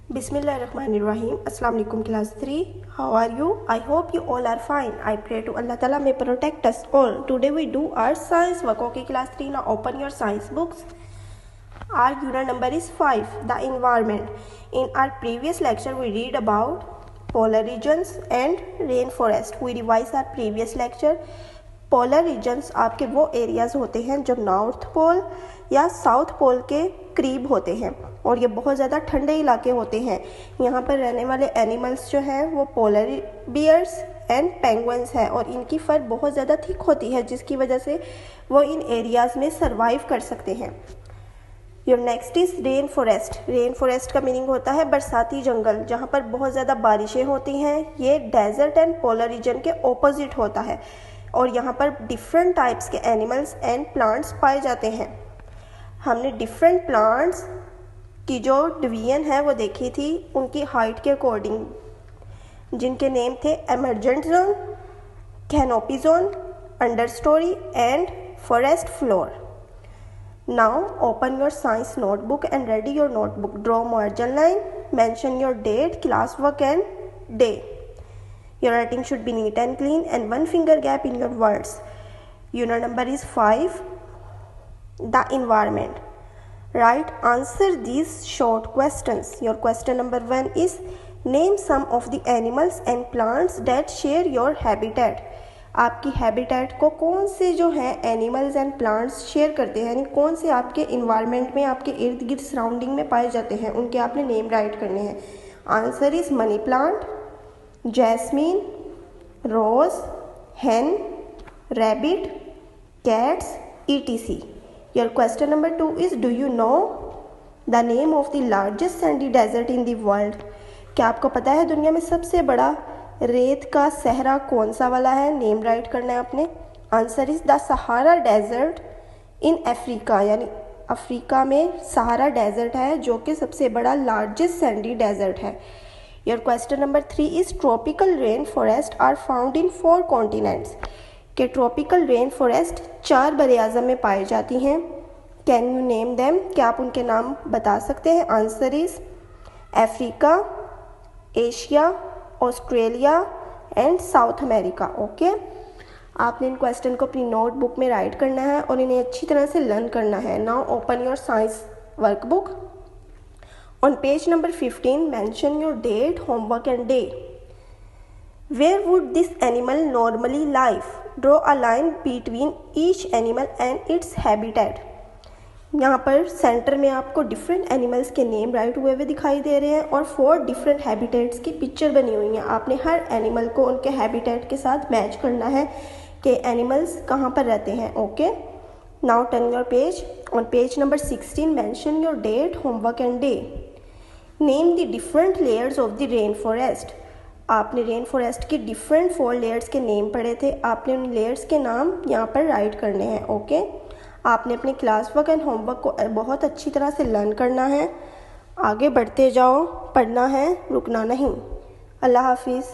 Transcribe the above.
Bismillahirrahmanirrahim. Assalamu alaikum class 3. How are you? I hope you all are fine. I pray to Allah Ta'ala may protect us all. Today we do our science work. Okay class 3, now open your science books. Our unit number is 5, the environment. In our previous lecture we read about polar regions and rainforest. We revise our previous lecture. Polar regions आपके वो areas होते हैं जो north pole या south pole के करीब होते हैं और ये बहुत ज़्यादा ठंडे इलाके होते हैं। यहाँ पर रहने वाले एनिमल्स जो हैं वो पोलर बियर्स एंड पेंगुइन्स हैं और इनकी फर बहुत ज़्यादा थिक होती है जिसकी वजह से वो इन एरियाज़ में सर्वाइव कर सकते हैं। Your next is rain forest. Rain forest का मीनिंग होता है बरसाती जंगल, जहाँ पर बहुत ज़्यादा बारिशें होती हैं। ये डेजर्ट एंड पोलर रीजन के ऑपोजिट होता है और यहाँ पर डिफरेंट टाइप्स के एनिमल्स एंड प्लांट्स पाए जाते हैं। हमने डिफरेंट प्लांट्स की जो डिवीजन है वो देखी थी उनकी हाइट के अकॉर्डिंग, जिनके नेम थे emergent zone, canopy zone, understory and forest floor. Now open your science notebook and ready your notebook. Draw margin line, mention your date, class work and day. Your writing should be neat and clean and one finger gap in your words. Unit number is 5, the environment. Right, answer these short questions. Your question number 1 is name some of the animals and plants that share your habitat. आपकी habitat को कौन से जो हैं animals and plants share करते हैं, यानी कौन से आपके इन्वायरमेंट में आपके इर्द गिर्द सराउंडिंग में पाए जाते हैं, उनके आपने नेम राइट करने हैं. Answer is money plant, jasmine, rose, hen, rabbit, cats, etc. Your question number 2 is do you know the name of the largest sandy desert in the world? क्या आपको पता है दुनिया में सबसे बड़ा रेत का सहरा कौन सा वाला है? नेम राइट करना है आपने. Answer is the Sahara desert in Africa, यानी अफ्रीका में सहारा डेजर्ट है जो कि सबसे बड़ा लार्जेस्ट सैंडी डेजर्ट है. Your question number 3 is tropical rainforest are found in 4 continents. के tropical rainforest 4 बरे-आज़म में पाई जाती हैं. Can you name them? क्या आप उनके नाम बता सकते हैं? Answer is Africa, Asia, Australia and south America. Okay, आपने इन क्वेश्चन को अपनी नोटबुक में राइट करना है और इन्हें अच्छी तरह से लर्न करना है. Now open your science workbook. On page number 15, mention your date, homework and day. Where would this animal normally live? Draw a line between each animal and its habitat. यहाँ पर सेंटर में आपको different animals के name right हुए हुए दिखाई दे रहे हैं और 4 डिफरेंट हैबिटेट्स की पिक्चर बनी हुई हैं. आपने हर एनिमल को उनके हैबिटेट के साथ मैच करना है कि एनिमल्स कहाँ पर रहते हैं. Okay, now turn your page. On page number 16, mention your date, homework and day. Name the different layers of the rain forest. आपने रेन फॉरेस्ट की डिफरेंट 4 लेयर्स के नेम पढ़े थे, आपने उन लेयर्स के नाम यहाँ पर राइट करने हैं. ओके, आपने अपने क्लास वर्क एंड होमवर्क को बहुत अच्छी तरह से लर्न करना है. आगे बढ़ते जाओ, पढ़ना है, रुकना नहीं. अल्लाह हाफिज़.